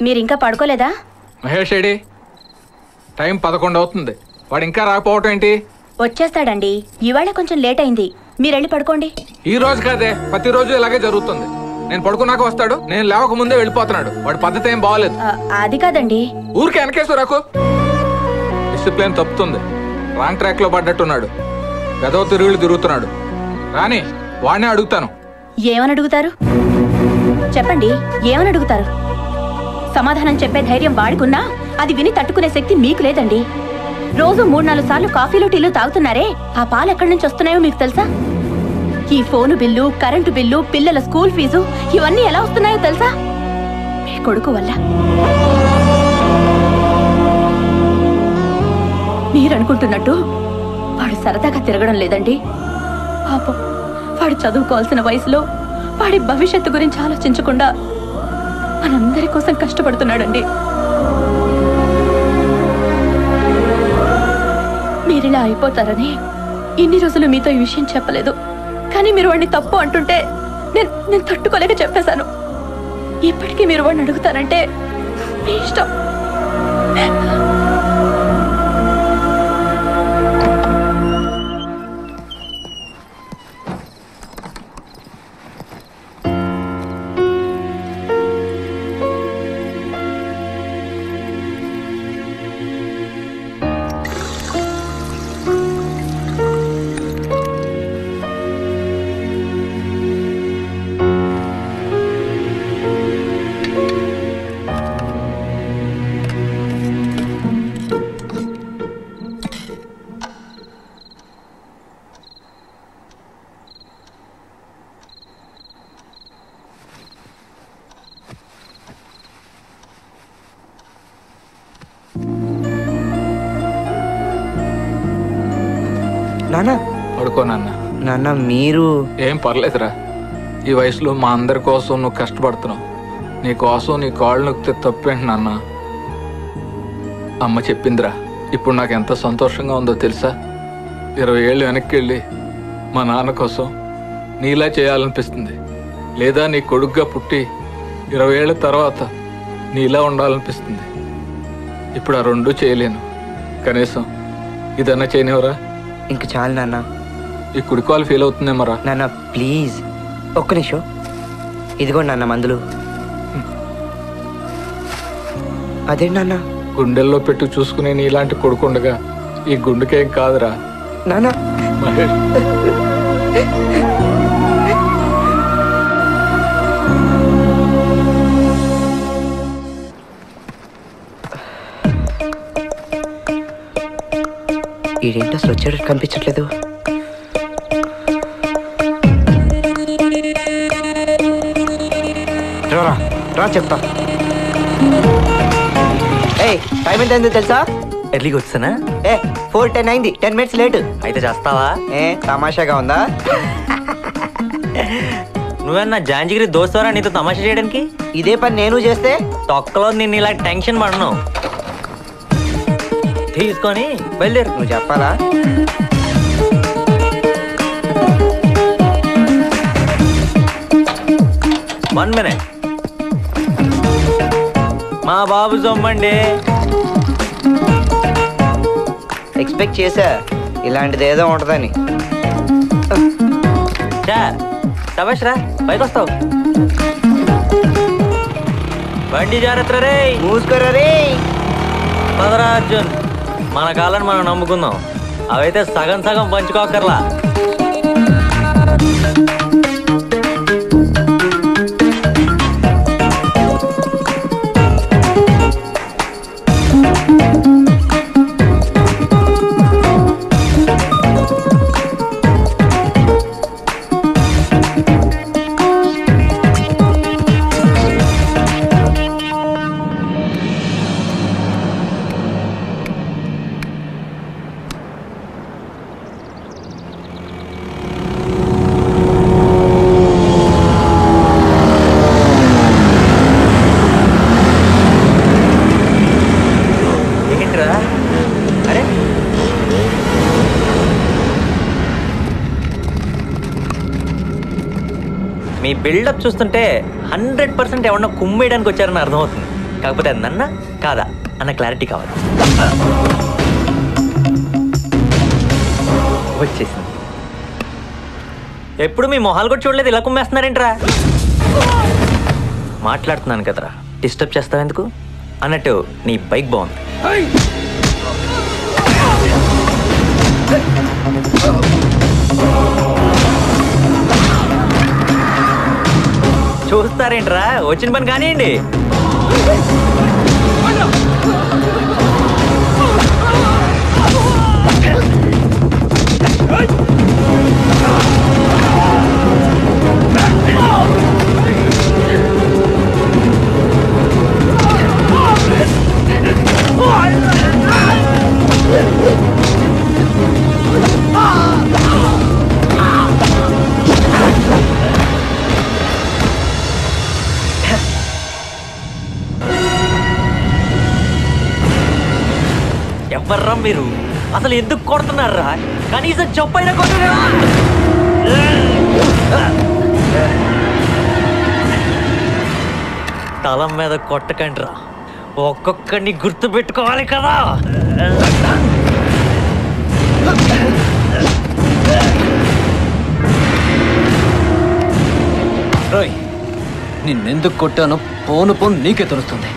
మీరింకా పడుకోలేదా? Mahesh AD? Time 11 అవుతుంది, వాడు ఇంకా రాకపోవటం ఏంటి? వచ్చేస్తాడండి, ఇవాళ కొంచెం లేట్ అయింది, మీరెళ్ళి పడుకోండి. ఈ రోజు కాదే, ప్రతిరోజు ఇలాగే జరుగుతుంది. నేను పడుకున్నాక వస్తాడు, నేను లేవక ముందే వెళ్ళిపోతున్నాడు. వాడి పద్ధతి ఏం బాగోలేదు. అది కాదండి, ఊరికే వెనకేసు రాకు. డిసిప్లిన్ తప్పుతుంది, రాంగ్ ట్రాక్ లో పడ్డట్టున్నాడు. గదవ తిరుగుతున్నాడు. రాని వాడినే అడుగుతాను. ఏమని అడుగుతారు చెప్పండి, ఏమని అడుగుతారు? సమాధానం చెప్పే ధైర్యం వాడుకున్నా అది విని తట్టుకునే శక్తి మీకు లేదండి. రోజు 3-4 సార్లు కాఫీలు టీలు తాగుతున్నారే, ఆ పాలు ఎక్కడి నుంచి వస్తున్నాయో మీకు తెలుసా? ఈ ఫోను బిల్లు, కరెంటు బిల్లు, పిల్లల స్కూల్ ఫీజు ఇవన్నీ ఎలా వస్తున్నాయో తెలుసా? మీ కొడుకు వల్ల. మీరనుకుంటున్నట్టు వాడు సరదాగా తిరగడం లేదండి. పాపం, వాడు చదువుకోవాల్సిన వయసులో వాడి భవిష్యత్తు గురించి ఆలోచించకుండా మనందరి కోసం కష్టపడుతున్నాడండి. మీరిలా అయిపోతారని ఇన్ని రోజులు మీతో ఈ విషయం చెప్పలేదు. కానీ మీరు వాడిని తప్పు అంటుంటే నేను తట్టుకోలేక చెప్పేశాను. ఇప్పటికీ మీరు వాడిని అడుగుతారంటే మీ ఇష్టం. పడుకో నాన్న. నాన్న మీరు ఏం పర్లేదురా, ఈ వయసులో మా అందరి కోసం నువ్వు కష్టపడుతున్నావు. నీ కోసం నీ కాళ్ళు నొక్కితే తప్పేంటి నాన్న? అమ్మ చెప్పిందిరా, ఇప్పుడు నాకు ఎంత సంతోషంగా ఉందో తెలుసా? 20 ఏళ్ళు వెనక్కి వెళ్ళి మా నాన్న కోసం నీలా చేయాలనిపిస్తుంది. లేదా నీ కొడుకుగా పుట్టి 20 ఏళ్ళ తర్వాత నీలా ఉండాలనిపిస్తుంది. ఇప్పుడు ఆ రెండూ చేయలేను. కనీసం ఇదన్నా చేయనివరా? ఇంక చాలు నాన్న. ఈ కుడికాలు ఫీల్ అవుతుందేమరా? నాన్న ప్లీజ్ ఒక్క నిమిషం. ఇదిగోండి నాన్న మందులు. అదే నాన్న, గుండెల్లో పెట్టి చూసుకునే నీలాంటి కొడుకుండగా ఈ గుండెకేం కాదురా నాన్న. మహేష్, ఈడేంటి అసలు వచ్చేటట్టు కనిపించట్లేదు. రా చెప్తా. టైం ఎంత అయిందో తెలుసా? ఎర్లీగా వచ్చానా? 4:10 అయింది, 10 మినిట్స్ లేట్. అయితే చేస్తావా? తమాషాగా ఉందా? నువ్వన్నా జాంజిగిరి దోస్తారా నీతో తమాషా చేయడానికి? ఇదే పని నేను చేస్తే తొక్కలో నిన్ను ఇలా టెన్షన్ పడను. తీసుకొని బయలుదేరు. నువ్వు చెప్పాలా? One minute. మా బాబు సొమ్మండి. ఎక్స్పెక్ట్ చేశా ఇలాంటిది ఏదో ఉంటుందని. సబాష్ రా, పైకి వస్తావు. బండి జాగ్రత్త రే. మూసుకోరా రే. పదరా అర్జున్, మన కాళ్ళని మనం నమ్ముకుందాం. అవైతే సగం సగం పంచుకోకర్లా. మీ బిల్డప్ చూస్తుంటే 100% ఎవరన్నా కుమ్మేయడానికి వచ్చారని అర్థమవుతుంది. కాకపోతే అది నన్న కాదా అన్న క్లారిటీ కావాలి. వచ్చేసింది. ఎప్పుడు మీ మొహాలు కూడా చూడలేదు, ఇలా కుమ్మేస్తున్నారేంట్రా? మాట్లాడుతున్నాను కదరా, డిస్టర్బ్ చేస్తావు ఎందుకు అన్నట్టు. నీ బైక్ బాగుంది. చూస్తారేంట్రా, వచ్చిన పని కానివ్వండి. ఎవర్రా మీరు? అసలు ఎందుకు కొడుతున్నారా? కనీసం చెప్పైనా కొట్టరా? తలం మీద కొట్టకండ్రా, ఒక్కొక్కడిని గుర్తు పెట్టుకోవాలి కదా. రోయ్, నిన్నెందుకు కొట్టానో పోను పోను నీకే తెలుస్తుంది.